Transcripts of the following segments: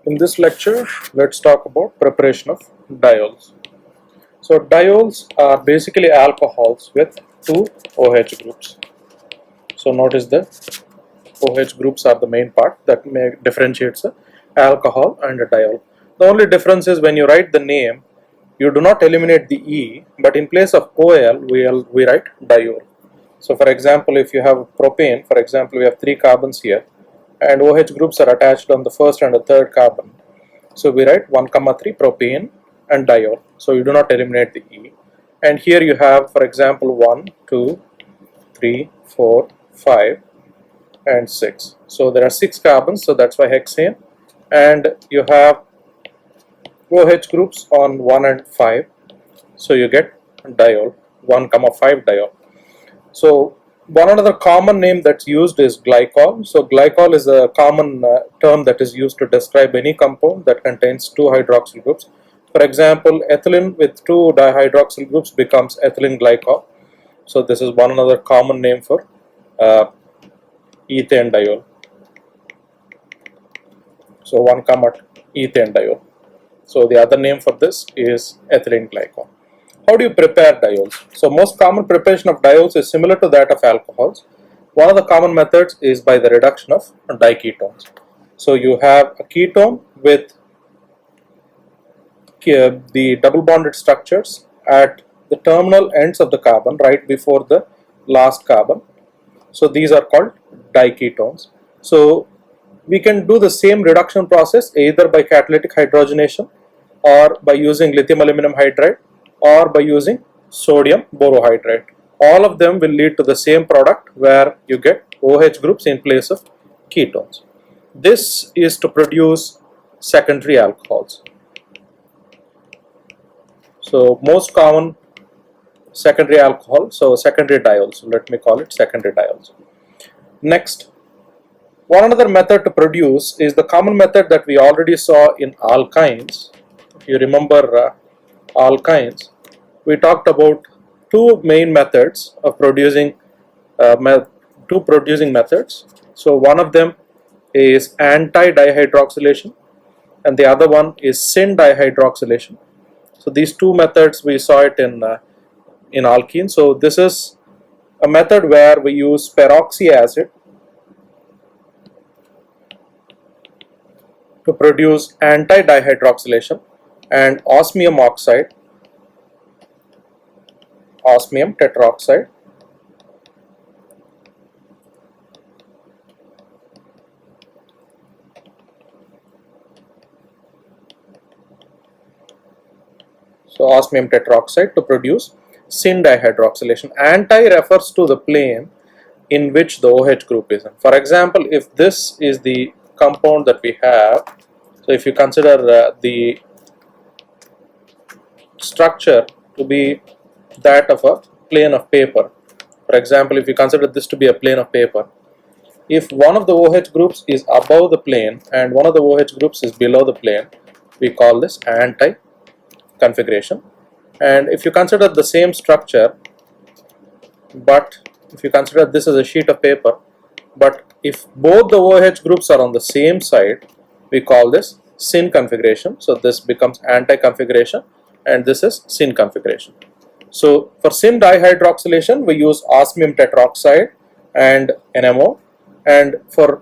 In this lecture, let's talk about preparation of diols. So diols are basically alcohols with two OH groups. So notice the OH groups are the main part that differentiates a alcohol and a diol. The only difference is when you write the name, you do not eliminate the E, but in place of OL, we write diol. So for example, if you have propane, for example, we have 3 carbons here, and OH groups are attached on the first and the third carbon. So we write 1, 3 propane and diol. So you do not eliminate the E. And here you have, for example, 1, 2, 3, 4, 5 and 6. So there are 6 carbons, so that's why hexane. And you have OH groups on 1 and 5. So you get diol, 1, 5 diol. So one another common name that's used is glycol. So glycol is a common term that is used to describe any compound that contains 2 hydroxyl groups. For example, ethylene with 2 dihydroxyl groups becomes ethylene glycol. So this is one another common name for ethane diol. So 1, ethane diol. So the other name for this is ethylene glycol. How do you prepare diols? So most common preparation of diols is similar to that of alcohols. One of the common methods is by the reduction of diketones. So you have a ketone with the double bonded structures at the terminal ends of the carbon right before the last carbon. So these are called diketones. So we can do the same reduction process either by catalytic hydrogenation or by using lithium aluminum hydride or by using sodium borohydride. All of them will lead to the same product where you get OH groups in place of ketones. This is to produce secondary alcohols. So most common secondary alcohol, so secondary diols, let me call it secondary diols. Next, one another method to produce is the common method that we already saw in alkynes. If you remember alkynes, we talked about two main methods of producing methods. So one of them is anti-dihydroxylation and the other one is syn-dihydroxylation. So these two methods we saw it in alkene. So this is a method where we use peroxy acid to produce anti-dihydroxylation and osmium oxide, osmium tetroxide, so osmium tetroxide to produce syn-dihydroxylation. Anti refers to the plane in which the OH group is in. For example, if this is the compound that we have, so if you consider the structure to be that of a plane of paper, for example, if you consider this to be a plane of paper, if one of the OH groups is above the plane and one of the OH groups is below the plane, we call this anti-configuration. And if you consider the same structure, but if you consider this as a sheet of paper, but if both the OH groups are on the same side, we call this syn configuration. So this becomes anti-configuration and this is syn configuration. So for syn dihydroxylation, we use osmium tetroxide and NMO, and for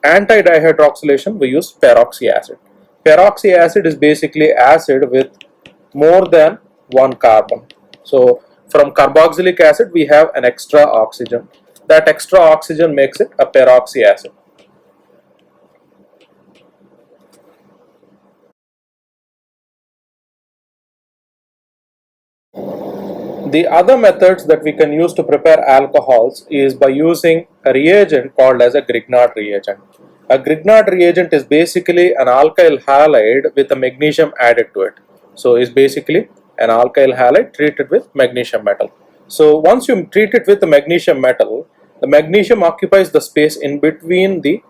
anti-dihydroxylation, we use peroxy acid. Peroxy acid is basically acid with more than one carbon. So from carboxylic acid, we have an extra oxygen. That extra oxygen makes it a peroxy acid. The other methods that we can use to prepare alcohols is by using a reagent called as a Grignard reagent. A Grignard reagent is basically an alkyl halide with a magnesium added to it. So it's basically an alkyl halide treated with magnesium metal. So once you treat it with the magnesium metal, the magnesium occupies the space in between the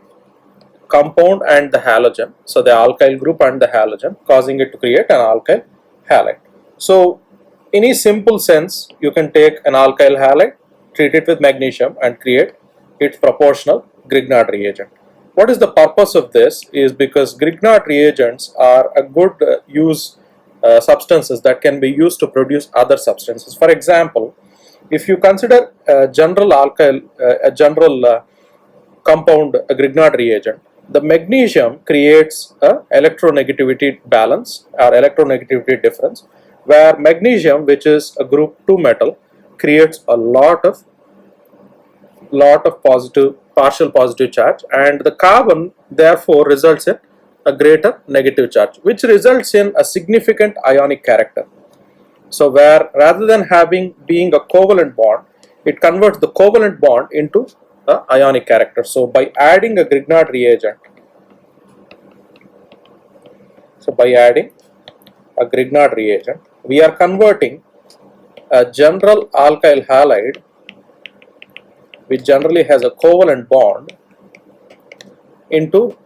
compound and the halogen, so the alkyl group and the halogen, causing it to create an alkyl halide. So in a simple sense, you can take an alkyl halide, treat it with magnesium and create its proportional Grignard reagent. What is the purpose of this is because Grignard reagents are a good substances that can be used to produce other substances. For example, if you consider a general alkyl, a general compound, a Grignard reagent, the magnesium creates a electronegativity balance or electronegativity difference, where magnesium, which is a group 2 metal, creates a lot of partial positive charge, and the carbon therefore results in a greater negative charge, which results in a significant ionic character. So where rather than being a covalent bond, it converts the covalent bond into a ionic character. So by adding a Grignard reagent, we are converting a general alkyl halide, which generally has a covalent bond, into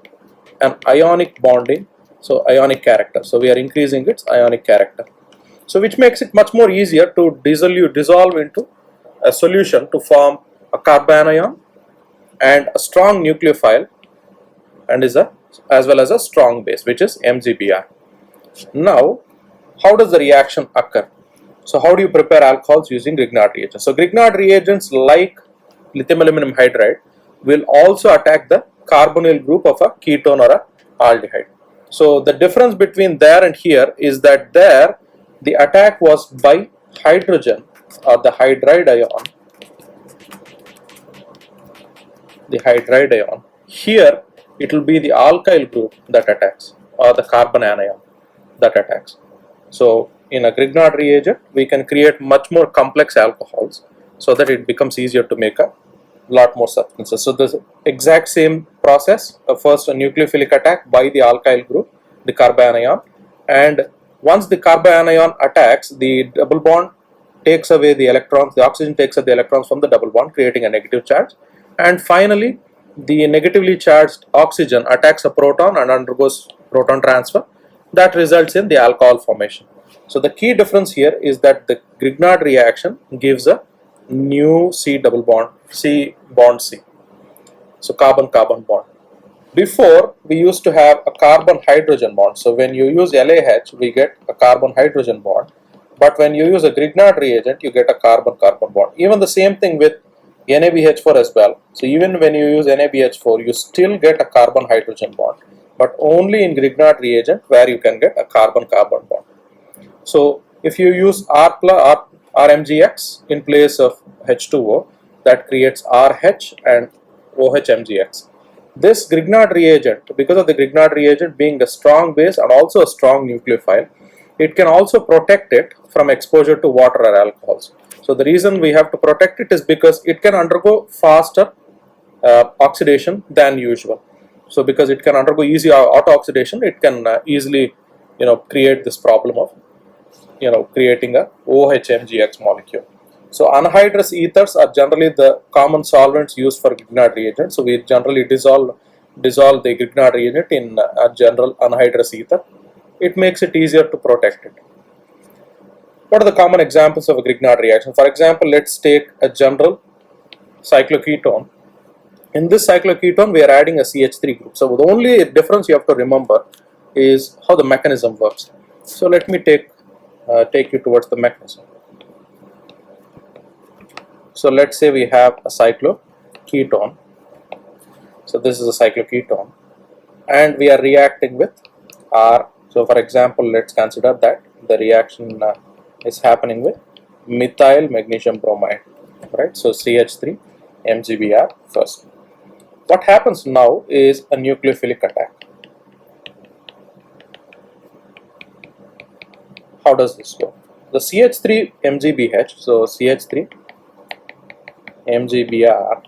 an ionic bonding, so ionic character. So we are increasing its ionic character. So which makes it much more easier to dissolve into a solution to form a carbanion and a strong nucleophile, and as well as a strong base, which is MgBr. Now, how does the reaction occur? So how do you prepare alcohols using Grignard reagents? So Grignard reagents like lithium aluminum hydride will also attack the carbonyl group of a ketone or a aldehyde. So the difference between there and here is that there the attack was by hydrogen or the hydride ion. Here it will be the alkyl group that attacks, or the carbon anion that attacks. So in a Grignard reagent we can create much more complex alcohols so that it becomes easier to make a lot more substances. So the exact same process, first a nucleophilic attack by the alkyl group, the carbanion, and once the carbanion attacks, the double bond takes away the electrons, the oxygen takes away the electrons from the double bond, creating a negative charge, and finally the negatively charged oxygen attacks a proton and undergoes proton transfer. That results in the alcohol formation. So the key difference here is that the Grignard reaction gives a new C bond C. So carbon-carbon bond. Before we used to have a carbon-hydrogen bond. So when you use LaH, we get a carbon-hydrogen bond. But when you use a Grignard reagent, you get a carbon-carbon bond. Even the same thing with NaBH4 as well. So even when you use NaBH4, you still get a carbon-hydrogen bond, but only in Grignard reagent where you can get a carbon-carbon bond. So if you use RMGX in place of H2O, that creates RH and OHMGX. This Grignard reagent, because of the Grignard reagent being a strong base and also a strong nucleophile, it can also protect it from exposure to water or alcohols. So the reason we have to protect it is because it can undergo faster oxidation than usual. So because it can undergo easy auto oxidation, it can easily create this problem of creating a OHMGX molecule. So anhydrous ethers are generally the common solvents used for Grignard reagent. So we generally dissolve the Grignard reagent in a general anhydrous ether. It makes it easier to protect it. What are the common examples of a Grignard reaction? For example, let's take a general cycloketone. In this cycloketone, we are adding a CH3 group. So the only difference you have to remember is how the mechanism works. So let me take you towards the mechanism. So let's say we have a cycloketone. So this is a cycloketone, and we are reacting with R. So for example, let's consider that the reaction is happening with methyl magnesium bromide, right? So CH3 MgBr first. What happens now is a nucleophilic attack. How does this go? The CH3 MgBH, so CH3 MgBr,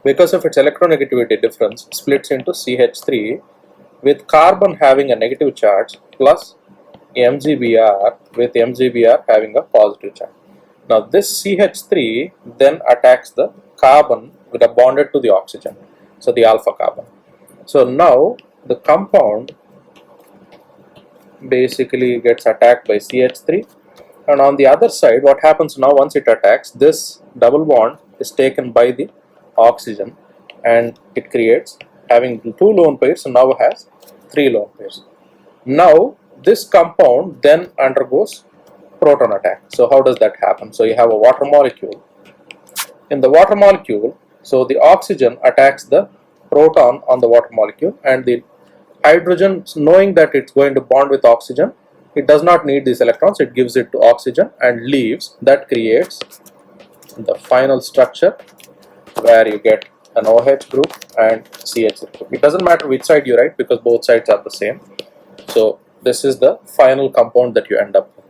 because of its electronegativity difference, splits into CH3 with carbon having a negative charge plus MgBr with MgBr having a positive charge. Now this CH3 then attacks the carbon with a bonded to the oxygen, so the alpha carbon. So now the compound basically gets attacked by CH3, and on the other side, what happens now once it attacks, this double bond is taken by the oxygen and it creates having 2 lone pairs now has 3 lone pairs. Now this compound then undergoes proton attack. So how does that happen? So you have a water molecule. In the water molecule, so the oxygen attacks the proton on the water molecule, and the hydrogen, knowing that it's going to bond with oxygen, it does not need these electrons, it gives it to oxygen and leaves. That creates the final structure where you get an OH group and CH group. It doesn't matter which side you write because both sides are the same. So this is the final compound that you end up with.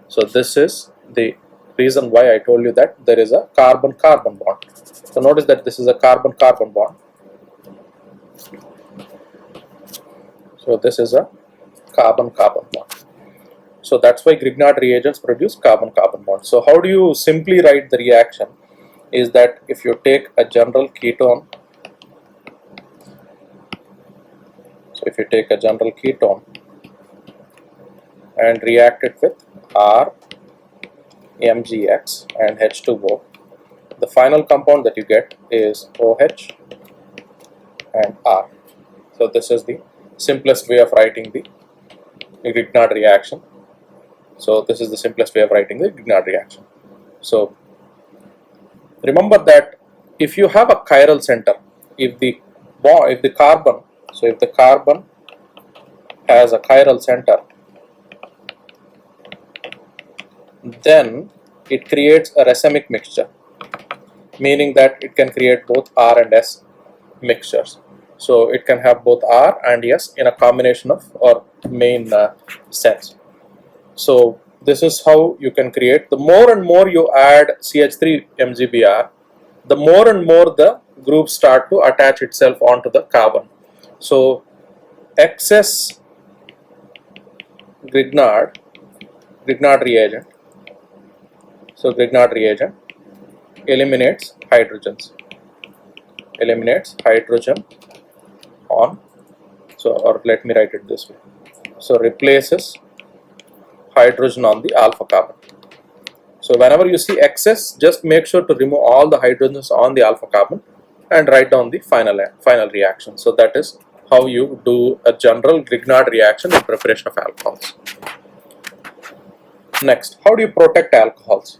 So this is the reason why I told you that there is a carbon-carbon bond. So notice that this is a carbon-carbon bond. So this is a carbon-carbon bond. So that's why Grignard reagents produce carbon-carbon bonds. So how do you simply write the reaction? Is that if you take a general ketone, so if you take a general ketone and react it with R, MgX and H2O, the final compound that you get is OH and R. So this is the simplest way of writing the Grignard reaction. So this is the simplest way of writing the Grignard reaction. So remember that if you have a chiral center, if the carbon has a chiral center, then it creates a racemic mixture, meaning that it can create both R and S mixtures. So it can have both R and S in a combination of or main sense. So this is how you can create. The more and more you add CH3 MgBr, the more and more the groups start to attach itself onto the carbon. So excess Grignard reagent. So Grignard reagent eliminates hydrogens. Eliminates hydrogen on. So, or let me write it this way. So replaces hydrogen on the alpha carbon. So whenever you see excess, just make sure to remove all the hydrogens on the alpha carbon and write down the final reaction. So that is how you do a general Grignard reaction in preparation of alcohols. Next, how do you protect alcohols?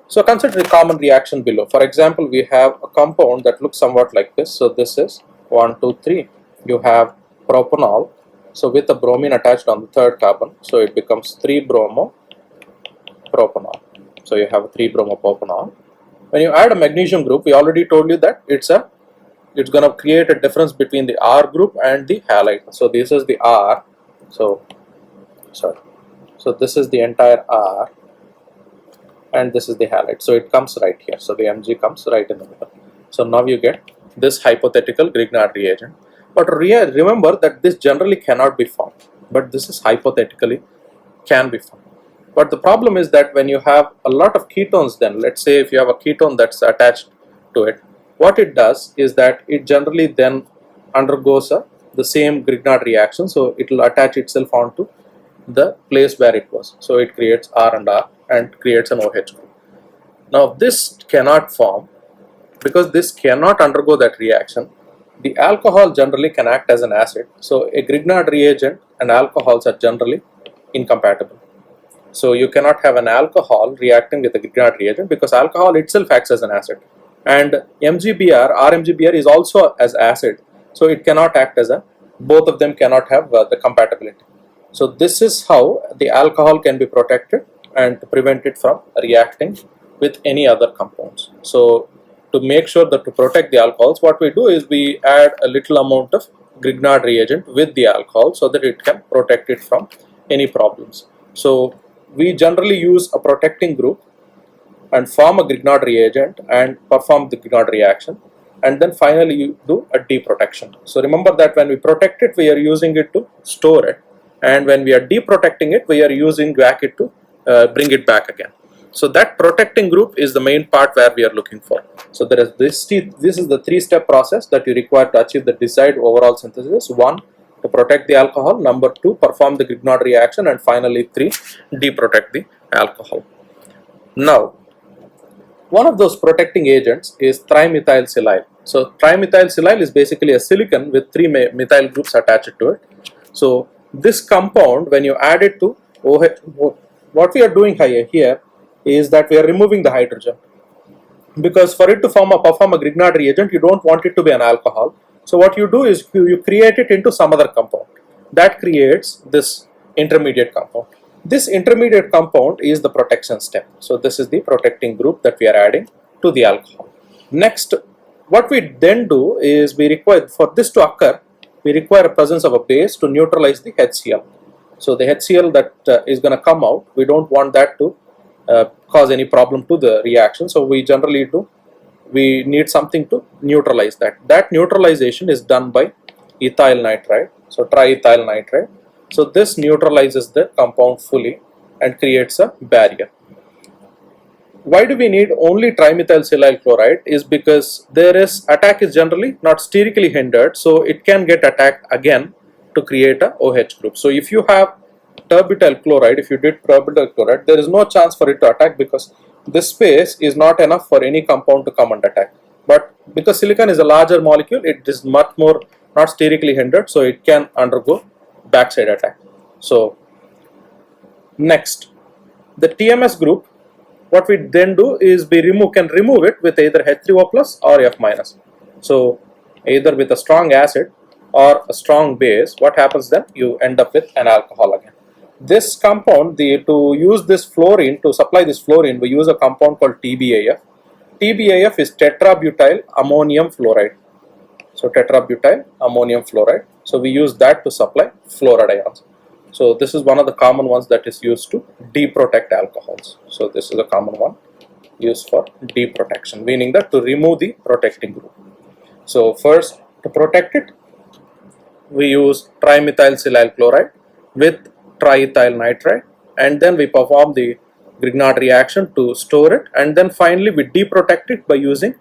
So consider the common reaction below. For example, we have a compound that looks somewhat like this. So this is 1, 2, 3. You have propanol. So with a bromine attached on the third carbon, so it becomes 3-bromo propanol. So you have a 3-bromo propanol. When you add a magnesium group, we already told you that it's going to create a difference between the R group and the halide. So this is the R. So this is the entire R, and this is the halide. So it comes right here. So the Mg comes right in the middle. So now you get this hypothetical Grignard reagent. But remember that this generally cannot be formed, but this is hypothetically can be formed. But the problem is that when you have a lot of ketones, then let's say if you have a ketone that's attached to it, what it does is that it generally then undergoes the same Grignard reaction. So it will attach itself onto the place where it was. So it creates R and creates an OH group. Now this cannot form because this cannot undergo that reaction. The alcohol generally can act as an acid. So a Grignard reagent and alcohols are generally incompatible. So you cannot have an alcohol reacting with a Grignard reagent because alcohol itself acts as an acid. And MgBr, RMgBr is also as acid. So it cannot act as both of them cannot have the compatibility. So this is how the alcohol can be protected and to prevent it from reacting with any other compounds. So to make sure that to protect the alcohols, what we do is we add a little amount of Grignard reagent with the alcohol so that it can protect it from any problems. So we generally use a protecting group and form a Grignard reagent and perform the Grignard reaction, and then finally you do a deprotection. So remember that when we protect it, we are using it to store it, and when we are deprotecting it, we are using it to bring it back again. So that protecting group is the main part where we are looking for. So there is this is the 3-step process that you require to achieve the desired overall synthesis. 1, to protect the alcohol. Number 2, perform the Grignard reaction, and finally 3, deprotect the alcohol. Now One of those protecting agents is trimethylsilyl. So trimethylsilyl is basically a silicon with three methyl groups attached to it. So this compound, when you add it to OH, what we are doing here is that we are removing the hydrogen, because for it to perform a Grignard reagent, you don't want it to be an alcohol. So what you do is you create it into some other compound that creates this intermediate compound. This intermediate compound is the protection step. So this is the protecting group that we are adding to the alcohol. Next, what we then do is we require, for this to occur, we require a presence of a base to neutralize the HCl. So the HCl that is going to come out, we don't want that to cause any problem to the reaction. So we generally we need something to neutralize that. That neutralization is done by ethyl nitride, so triethyl nitride. So this neutralizes the compound fully and creates a barrier. Why do we need only trimethylsilyl chloride? Is because attack is generally not sterically hindered, so it can get attacked again to create a OH group. So if you have terbutyl chloride, if you did terbutyl chloride, there is no chance for it to attack, because this space is not enough for any compound to come and attack. But because silicon is a larger molecule, it is much more not sterically hindered, so it can undergo backside attack. So next, the TMS group, what we then do is we can remove it with either H3O plus or F minus. So either with a strong acid or a strong base. What happens then? You end up with an alcohol again. This compound, to use this fluorine, to supply this fluorine, we use a compound called TBAF. TBAF is tetrabutyl ammonium fluoride. So tetrabutyl ammonium fluoride. So we use that to supply fluoride ions. So this is one of the common ones that is used to deprotect alcohols. So this is a common one used for deprotection, meaning that to remove the protecting group. So first, to protect it, we use trimethylsilyl chloride with triethyl nitride, and then we perform the Grignard reaction to store it, and then finally we deprotect it by using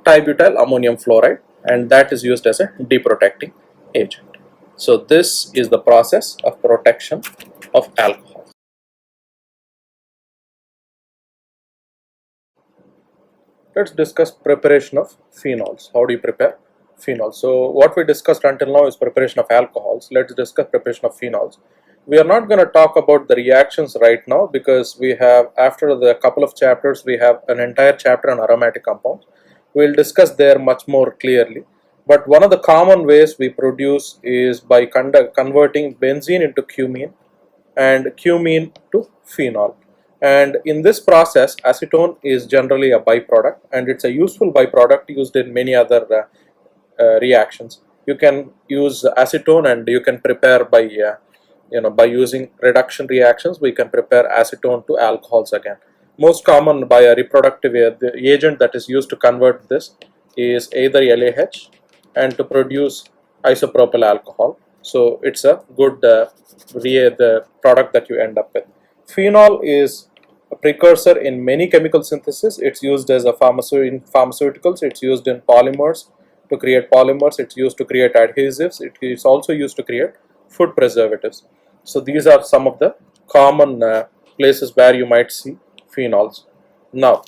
tributyl ammonium fluoride, and that is used as a deprotecting agent. So this is the process of protection of alcohol. Let's discuss preparation of phenols. How do you prepare phenols? So what we discussed until now is preparation of alcohols. Let's discuss preparation of phenols. We are not going to talk about the reactions right now, because we have, after the couple of chapters, we have an entire chapter on aromatic compounds. We'll discuss there much more clearly. But one of the common ways we produce is by converting benzene into cumene and cumene to phenol. And in this process, acetone is generally a byproduct, and it's a useful byproduct used in many other reactions. You can use acetone, and you can prepare by by using reduction reactions. We can prepare acetone to alcohols again. Most common by a reproductive the agent that is used to convert this is either LAH, and to produce isopropyl alcohol. So it's a good the product that you end up with. Phenol is a precursor in many chemical synthesis. It's used as a in pharmaceuticals. It's used in polymers to create polymers. It's used to create adhesives. It is also used to create food preservatives. So these are some of the common places where you might see phenols. Now,